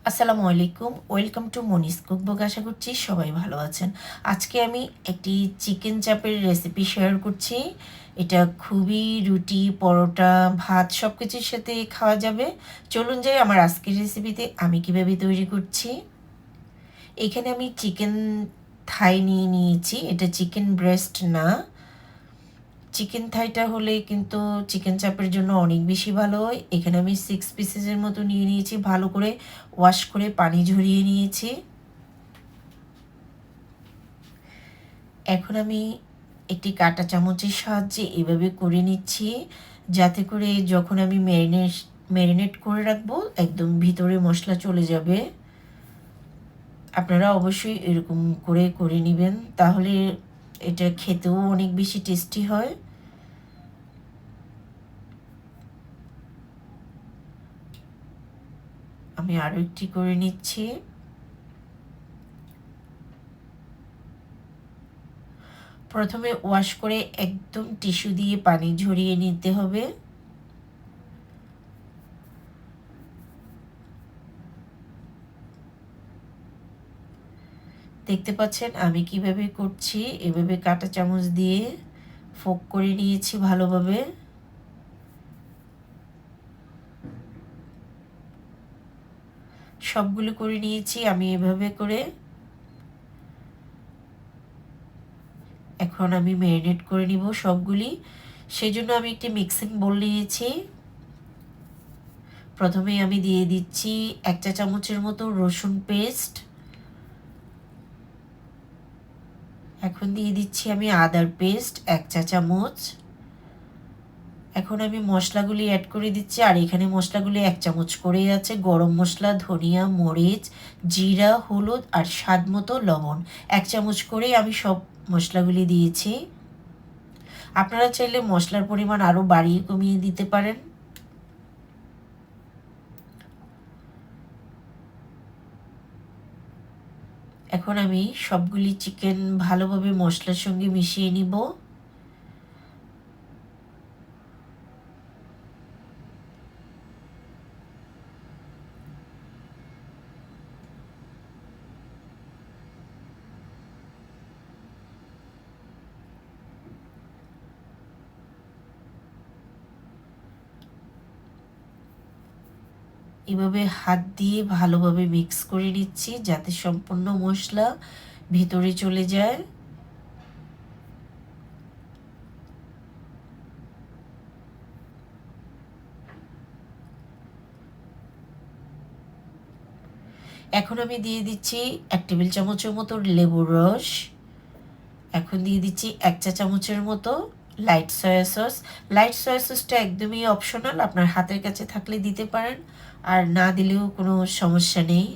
আসসালামু আলাইকুম, welcome to Moni's cookbook. আশা করছি সবাই ভালো আছেন। আজকে আমি একটি চিকেন চাপের রেসিপি শেয়ার করছি। এটা খুবই রুটি, পরোটা, ভাত সব কিছুর সাথে খাওয়া যাবে। চলুন যাই আমার আজকের রেসিপিতে আমি কিভাবে তৈরি করছি। এখানে আমি চিকেন থাই নিয়ে নিয়েছি। এটা চিকেন ব্রেস্ট না। চিকেন থাইটা হলে কিন্তু চিকেন চাপের জন্য অনেক বেশি ভালো হয়। এখানে আমি 6 পিসেসের মতো নিয়ে নিয়েছি। ভালো করে ওয়াশ করে পানি ঝরিয়ে নিয়েছি। এখন আমি একটি কাঁটা চামচের সাহায্যে এভাবে করে নিচ্ছি, যাতে করে যখন আমি ম্যারিনেট করে রাখবো একদম ভিতরে মশলা চলে যাবে। আপনারা অবশ্যই এরকম করে করে নেবেন, তাহলে এটা খেতেও অনেক বেশি টেস্টি হয়। আমি আরও একটি করে নিচ্ছি। প্রথমে ওয়াশ করে একদম টিস্যু দিয়ে পানি ঝরিয়ে নিতে হবে। দেখতে পাচ্ছেন আমি কিভাবে করছি। এভাবে কাঁটা চামচ দিয়ে ফোক করে নিয়েছি ভালোভাবে। সবগুলো করে নিয়েছি আমি এভাবে করে। এখন আমি ম্যারিনেট করে নিব সবগুলি। সেই জন্য আমি একটি মিক্সিং বোল নিয়েছি। প্রথমে আমি দিয়ে দিচ্ছি 1 চা চামচের মতো রসুন পেস্ট। এখন দিয়ে দিচ্ছি আমি আদার পেস্ট 1 চা চামচ। এখন আমি মশলাগুলি অ্যাড করে দিচ্ছি। আর এখানে মশলাগুলি 1 চামচ করেই আছে। গরম মশলা, ধনিয়া, মরিচ, জিরা, হলুদ আর স্বাদ মতো লবণ 1 চামচ করেই আমি সব মশলাগুলি দিয়েছি। আপনারা চাইলে মশলার পরিমাণ আরও বাড়িয়ে কমিয়ে দিতে পারেন। এখন আমি সবগুলি চিকেন ভালোভাবে মশলার সঙ্গে মিশিয়ে নিব। এভাবে হাত দিয়ে ভালোভাবে মিক্স করে নিচ্ছি, যাতে সম্পূর্ণ মশলা ভিতরে চলে যায়। এখন আমি দিয়ে দিচ্ছি 1 টেবিল চামচের মতো লেবুর রস। এখন দিয়ে দিচ্ছি 1 চা চামচের মতো light soya sauce. Light soya সসটা একদমই অপশনাল, আপনার হাতের কাছে থাকলে দিতে পারেন, আর না দিলেও কোনো সমস্যা নেই।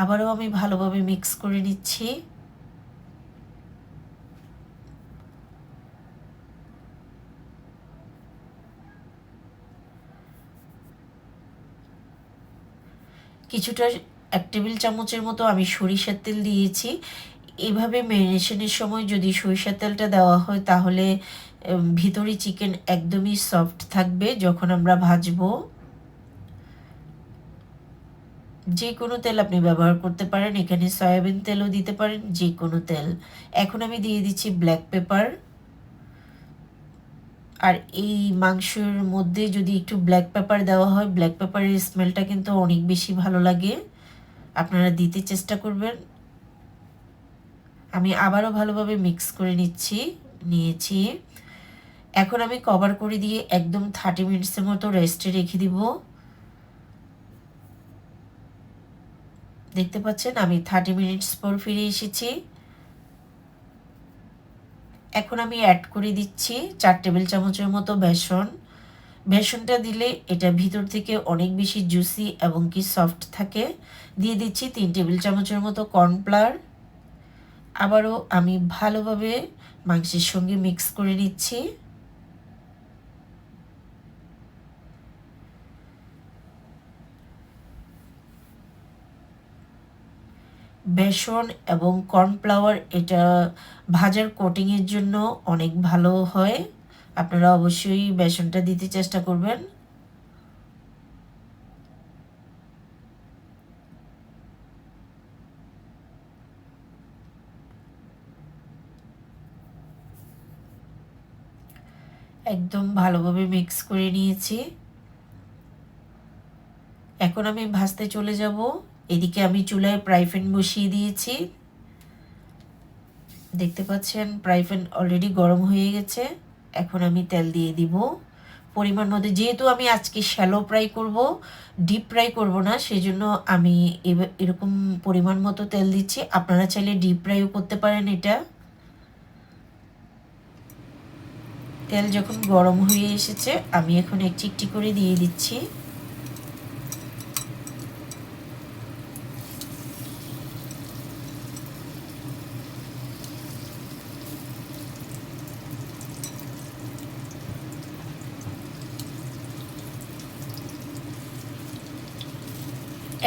আবারও আমি ভালোভাবে মিক্স করে নিচ্ছি। কিছুটা 1 টেবিল চামচের মতো আমি সরিষার তেল দিয়েছি। এভাবে ম্যারিনেশনের সময় যদি সরিষার তেলটা দেওয়া হয়, তাহলে ভিতরে চিকেন একদমই সফট থাকবে যখন আমরা ভাজবো। যে কোনো তেল আপনি ব্যবহার করতে পারেন, এখানে সয়াবিন তেলও দিতে পারেন, যে কোনো তেল। এখন আমি দিয়ে দিচ্ছি ব্ল্যাক পেপার। আর এই মাংসের মধ্যে যদি একটু ব্ল্যাক পেপার দেওয়া হয়, ব্ল্যাক পেপারের স্মেলটা কিন্তু অনেক বেশি ভালো লাগে। আপনারা দিতে চেষ্টা করবেন। আমি আবারও ভালোভাবে মিক্স করে নিয়েছি। এখন আমি কভার করে দিয়ে একদম 30 মিনিটসের মতো রেস্টে রেখে দিব। দেখতে পাচ্ছেন আমি 30 মিনিটস পর ফিরে এসেছি। এখন আমি অ্যাড করে দিচ্ছি 4 টেবিল চামচের মতো বেসন। বেসনটা দিলে এটা ভিতর থেকে অনেক বেশি জুসি এবং কি সফট থাকে। দিয়ে দিচ্ছি 3 টেবিল চামচের মতো কর্নফ্লাওয়ার। আবারও আমি ভালোভাবে মাংসের সঙ্গে মিক্স করে নিচ্ছি। বেসন এবং কর্নফ্লাওয়ার এটা ভাজার কোটিংয়ের জন্য অনেক ভালো হয়। আপনারা অবশ্যই বেসনটা দিতে চেষ্টা করবেন। একদম ভালোভাবে মিক্স করে নিয়েছি। এখন আমি ভাজতে চলে যাব। এদিকে আমি চুলায় ফ্রাই প্যান বসিয়ে দিয়েছি। দেখতে পাচ্ছেন ফ্রাই প্যান অলরেডি গরম হয়ে গেছে। এখন আমি তেল দিয়ে দিব পরিমাণ মতো। যেহেতু আমি আজকে শ্যালো ফ্রাই করব, ডিপ ফ্রাই করব না, সেজন্য আমি এরকম পরিমাণ মতো তেল দিচ্ছি। আপনারা চাইলে ডিপ ফ্রাইও করতে পারেন এটা। তেল যখন গরম হয়ে এসেছে, আমি এখন একটি একটি করে দিয়ে দিচ্ছি।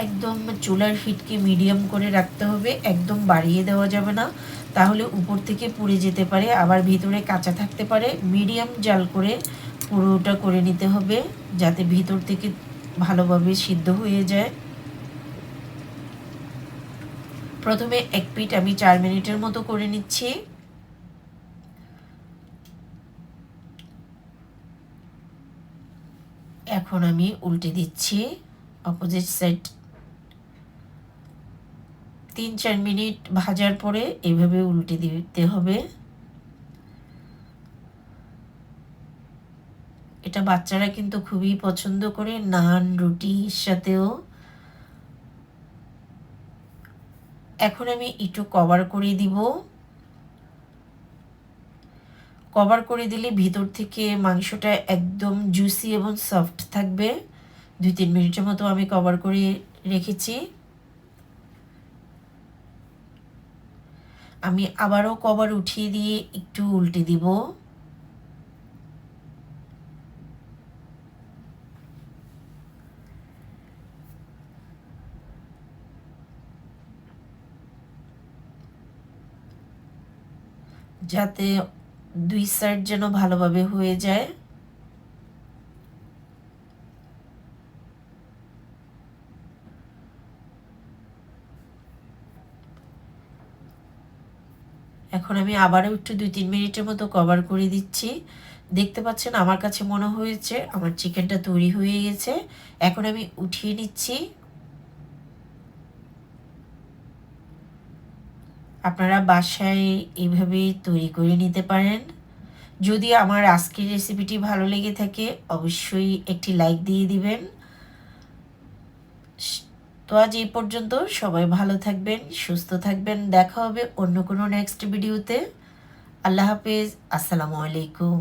একদম চুলার হিটকে মিডিয়াম করে রাখতে হবে, একদম বাড়িয়ে দেওয়া যাবে না, তাহলে উপর থেকে পুড়ে যেতে পারে, আবার ভিতরে কাঁচা থাকতে পারে। মিডিয়াম জাল করে পুরোটা করে নিতে হবে, যাতে ভিতর থেকে ভালোভাবে সিদ্ধ হয়ে যায়। প্রথমে এক পিঠ আমি 4 মিনিটের মতো করে নিচ্ছি। এখন আমি উল্টে দিচ্ছি অপোজিট সাইড। 3-4 মিনিট ভাজার পরে এভাবে উল্টে দিতে হবে। এটা বাচ্চারা কিন্তু খুবই পছন্দ করে, নান রুটির সাথেও। এখন আমি একটু কভার করে দিব। কভার করে দিলে ভিতর থেকে মাংসটা একদম জুসি এবং সফট থাকবে। 2-3 মিনিটের মতো আমি কভার করে রেখেছি। আমি আবারও কভার উঠিয়ে দিয়ে একটু উল্টে দিব। যাতে 2 সাইড যেন ভালোভাবে হয়ে যায়। এখন আমি আবারও একটু 2-3 মিনিটের মতো কভার করে দিচ্ছি। দেখতে পাচ্ছেন আমার কাছে মনে হয়েছে আমার চিকেনটা তৈরি হয়ে গেছে। এখন আমি উঠিয়ে নিচ্ছি। আপনারা বাসায় এইভাবেই তৈরি করে নিতে পারেন। যদি আমার আজকের রেসিপিটি ভালো লেগে থাকে, অবশ্যই একটি লাইক দিয়ে দিবেন। তো আজ এই পর্যন্ত। সবাই ভালো থাকবেন, সুস্থ থাকবেন। দেখা হবে অন্য কোনো নেক্সট ভিডিওতে। আল্লাহ হাফেজ। আসসালামু আলাইকুম।